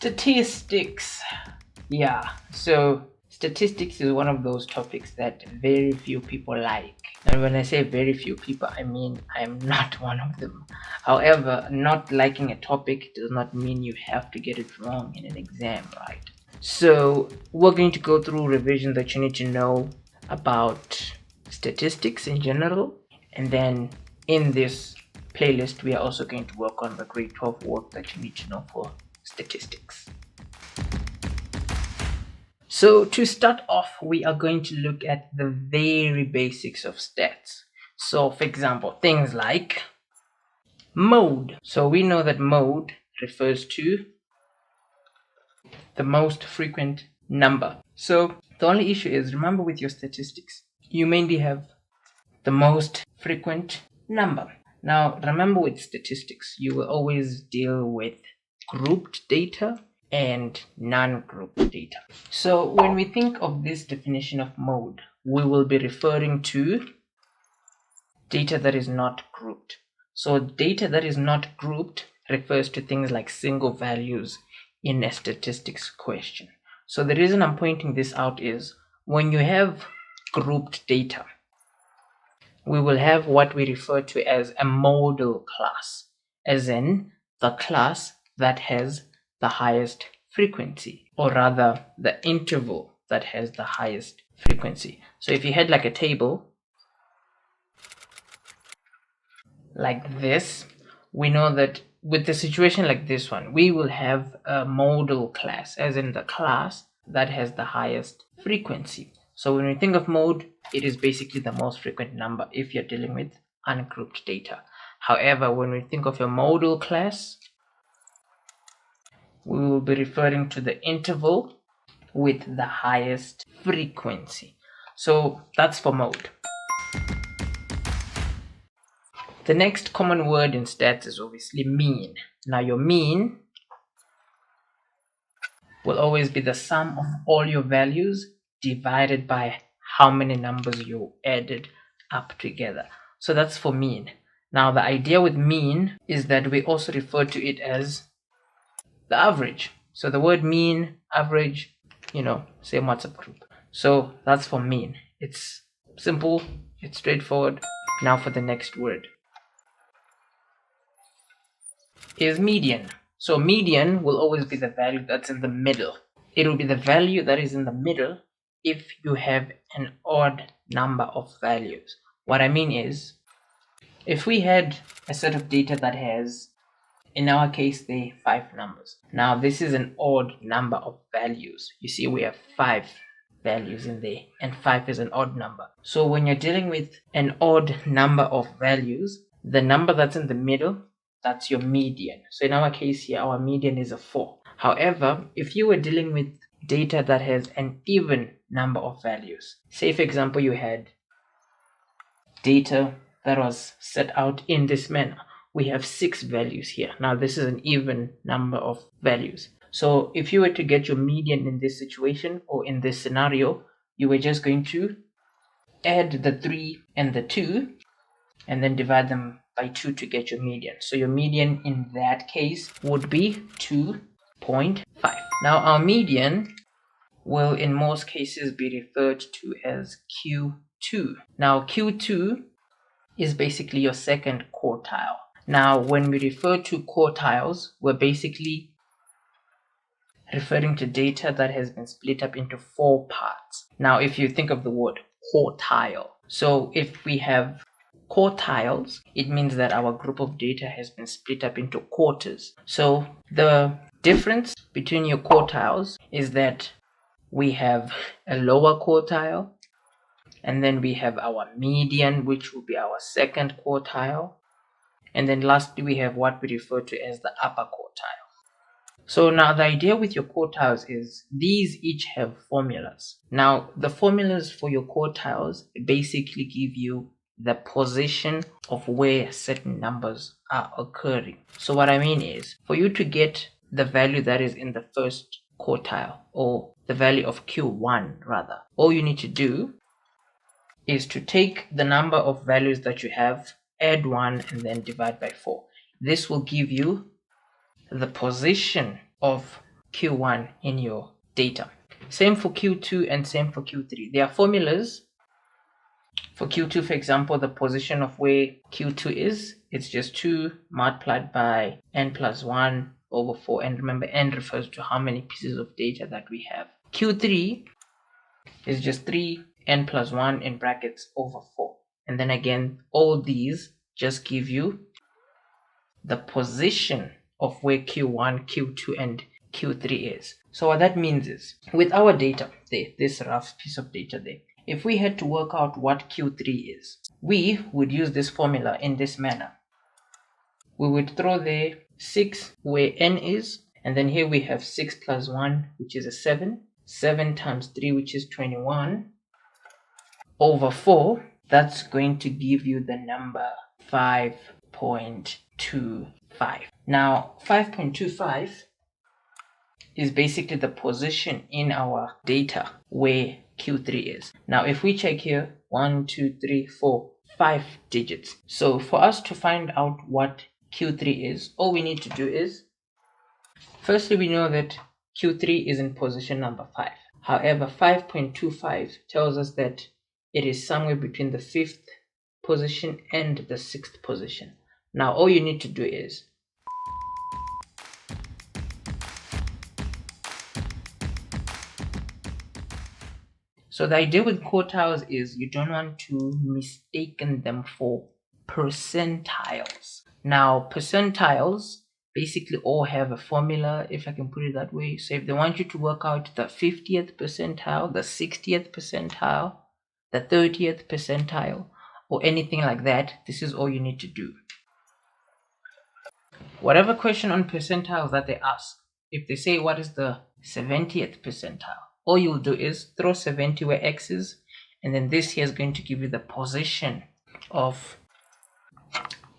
Statistics. Yeah, so statistics is one of those topics that very few people like. And when I say very few people, I mean I'm not one of them. However, not liking a topic does not mean you have to get it wrong in an exam, right? So we're going to go through revision that you need to know about statistics in general, and then in this playlist we are also going to work on the grade 12 work that you need to know for statistics. So to start off, we are going to look at the very basics of stats. So for example, things like mode. So we know that mode refers to the most frequent number. So the only issue is, remember with your statistics, you mainly have the most frequent number. Now remember with statistics, you will always deal with grouped data and non-grouped data. So when we think of this definition of mode, we will be referring to data that is not grouped. So data that is not grouped refers to things like single values in a statistics question. So the reason I'm pointing this out is when you have grouped data, we will have what we refer to as a modal class, as in the class that has the highest frequency, or rather the interval that has the highest frequency. So if you had like a table like this, we know that with the situation like this one, we will have a modal class, as in the class that has the highest frequency. So when we think of mode, it is basically the most frequent number if you're dealing with ungrouped data. However, when we think of a modal class, we will be referring to the interval with the highest frequency. So that's for mode. The next common word in stats is obviously mean. Now your mean will always be the sum of all your values divided by how many numbers you added up together. So that's for mean. Now the idea with mean is that we also refer to it as the average. So the word mean, average, same WhatsApp group. So that's for mean. It's simple, it's straightforward. Now for the next word is median. So median will always be the value that's in the middle. It will be the value that is in the middle if you have an odd number of values. What I mean is, if we had a set of data that has, in our case, there are 5 numbers. Now this is an odd number of values. You see, we have 5 values in there, and 5 is an odd number. So when you're dealing with an odd number of values, the number that's in the middle, that's your median. So in our case here, our median is a 4. However, if you were dealing with data that has an even number of values, say for example you had data that was set out in this manner, we have 6 values here. Now this is an even number of values. So if you were to get your median in this situation or in this scenario, you were just going to add the 3 and the 2 and then divide them by 2 to get your median. So your median in that case would be 2.5. Now our median will in most cases be referred to as Q2. Now Q2 is basically your second quartile. Now when we refer to quartiles, we're basically referring to data that has been split up into 4 parts. Now if you think of the word quartile, so if we have quartiles, it means that our group of data has been split up into quarters. So the difference between your quartiles is that we have a lower quartile, and then we have our median, which will be our second quartile, and then lastly we have what we refer to as the upper quartile. So now the idea with your quartiles is these each have formulas. Now the formulas for your quartiles basically give you the position of where certain numbers are occurring. So what I mean is, for you to get the value that is in the first quartile, or the value of Q1 rather, all you need to do is to take the number of values that you have, add 1 and then divide by 4. This will give you the position of Q1 in your data. Same for Q2 and same for Q3. There are formulas. For Q2, for example, the position of where Q2 is, it's just 2 multiplied by n plus 1 over 4. And remember, n refers to how many pieces of data that we have. Q3 is just 3 n plus 1 in brackets over 4. And then again, all these just give you the position of where Q1, Q2, and Q3 is. So what that means is, with our data there, this rough piece of data there, if we had to work out what Q3 is, we would use this formula in this manner. We would throw there 6 where n is, and then here we have 6 plus 1, which is a 7. 7 times 3, which is 21, over 4. That's going to give you the number 5.25. Now, 5.25 is basically the position in our data where Q3 is. Now, if we check here, 1, 2, 3, 4, 5 digits. So for us to find out what Q3 is, all we need to do is, firstly, we know that Q3 is in position number 5. However, 5.25 tells us that it is somewhere between the 5th position and the 6th position. Now, all you need to do is so the idea with quartiles is you don't want to mistake them for percentiles. Now, percentiles basically all have a formula, if I can put it that way. So if they want you to work out the 50th percentile, the 60th percentile, the 30th percentile, or anything like that, this is all you need to do. Whatever question on percentiles that they ask, if they say what is the 70th percentile, all you'll do is throw 70 where x is, and then this here is going to give you the position of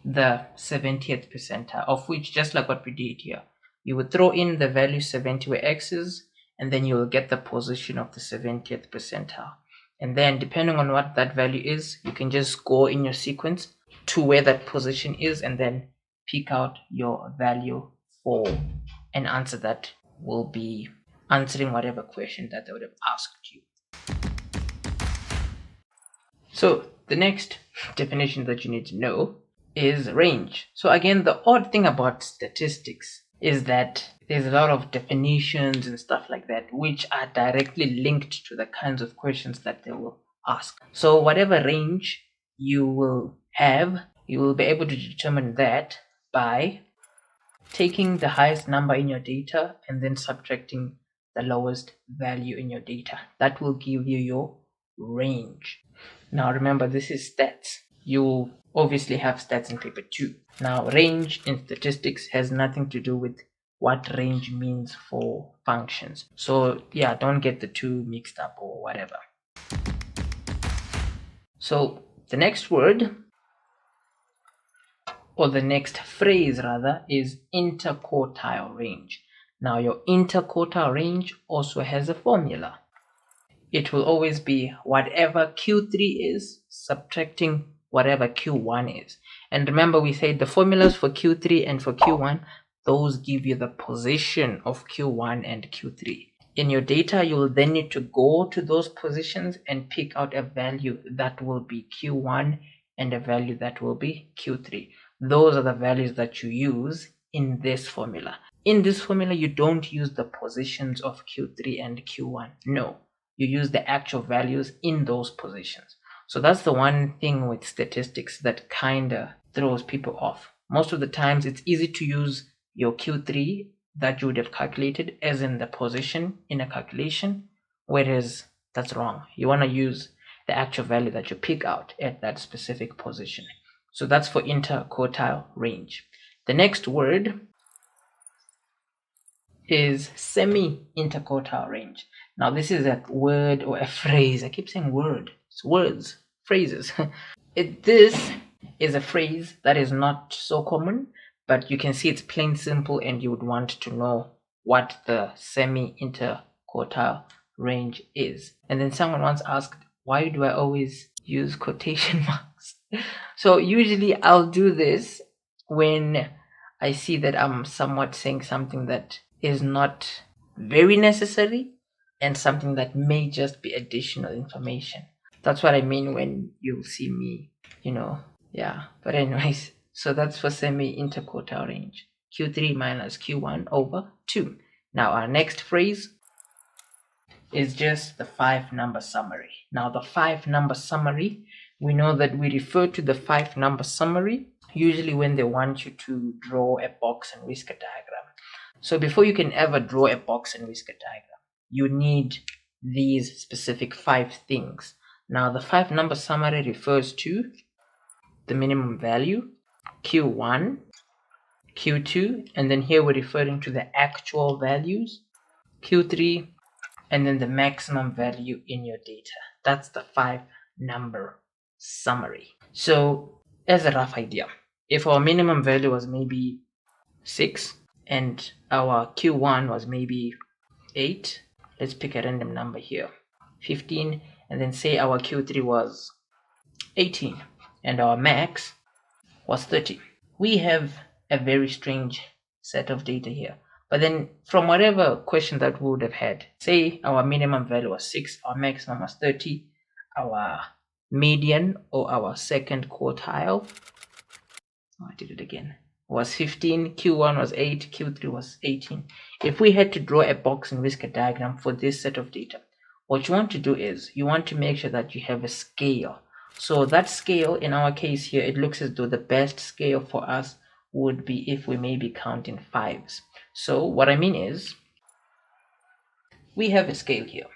the 70th percentile, of which, just like what we did here, you would throw in the value 70 where x is, and then you will get the position of the 70th percentile. And then depending on what that value is, you can just go in your sequence to where that position is and then pick out your value for an answer that will be answering whatever question that they would have asked you. So the next definition that you need to know is range. So again, the odd thing about statistics is that there's a lot of definitions and stuff like that which are directly linked to the kinds of questions that they will ask. So whatever range you will have, you will be able to determine that by taking the highest number in your data and then subtracting the lowest value in your data. That will give you your range. Now remember, this is stats. You obviously have stats in paper 2. Now, range in statistics has nothing to do with what range means for functions. So yeah, don't get the two mixed up or whatever. So the next word, or the next phrase rather, is interquartile range. Now your interquartile range also has a formula. It will always be whatever Q3 is subtracting whatever Q1 is. And remember, we said the formulas for Q3 and for Q1, those give you the position of Q1 and Q3. In your data, you will then need to go to those positions and pick out a value that will be Q1 and a value that will be Q3. Those are the values that you use in this formula. In this formula, you don't use the positions of Q3 and Q1. No, you use the actual values in those positions. So that's the one thing with statistics that kind of throws people off. Most of the times, it's easy to use your Q3 that you would have calculated as in the position in a calculation, whereas that's wrong. You want to use the actual value that you pick out at that specific position. So that's for interquartile range. The next word is semi-interquartile range. Now this is a word or a phrase. I keep saying word. It's words, phrases. This is a phrase that is not so common, but you can see it's plain simple and you would want to know what the semi-interquartile range is. And then someone once asked, why do I always use quotation marks? So usually I'll do this when I see that I'm somewhat saying something that is not very necessary, and something that may just be additional information. That's what I mean when you'll see me, yeah. But anyways, so that's for semi-interquartile range. Q3 minus Q1 over 2. Now our next phrase is just the 5-number summary. Now the 5-number summary, we know that we refer to the 5-number summary usually when they want you to draw a box and whisker diagram. So before you can ever draw a box and whisker diagram, you need these specific 5 things. Now the 5-number summary refers to the minimum value, Q1, Q2, and then here we're referring to the actual values, Q3, and then the maximum value in your data. That's the 5-number summary. So as a rough idea, if our minimum value was maybe 6 and our Q1 was maybe 8, let's pick a random number here, 15, and then say our Q3 was 18 and our max was 30. We have a very strange set of data here. But then from whatever question that we would have had, say our minimum value was 6, our maximum was 30, our median or our second quartile, I did it again, was 15, Q1 was 8, Q3 was 18. If we had to draw a box and whisker diagram for this set of data, what you want to do is you want to make sure that you have a scale. So that scale, in our case here, it looks as though the best scale for us would be if we may be counting 5s. So what I mean is, we have a scale here.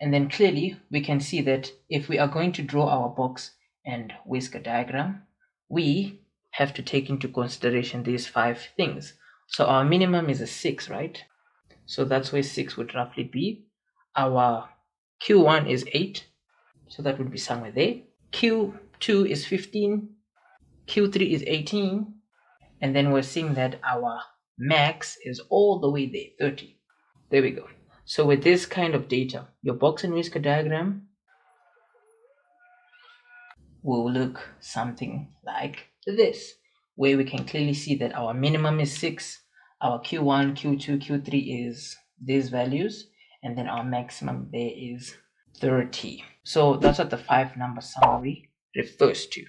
And then clearly we can see that if we are going to draw our box and whisker diagram, we have to take into consideration these 5 things. So our minimum is a 6, right? So that's where 6 would roughly be. Our Q1 is 8, so that would be somewhere there. Q2 is 15, Q3 is 18, and then we're seeing that our max is all the way there, 30. There we go. So with this kind of data, your box and whisker diagram will look something like this, where we can clearly see that our minimum is 6, our Q1, Q2, Q3 is these values, and then our maximum there is 30. So that's what the 5-number summary refers to.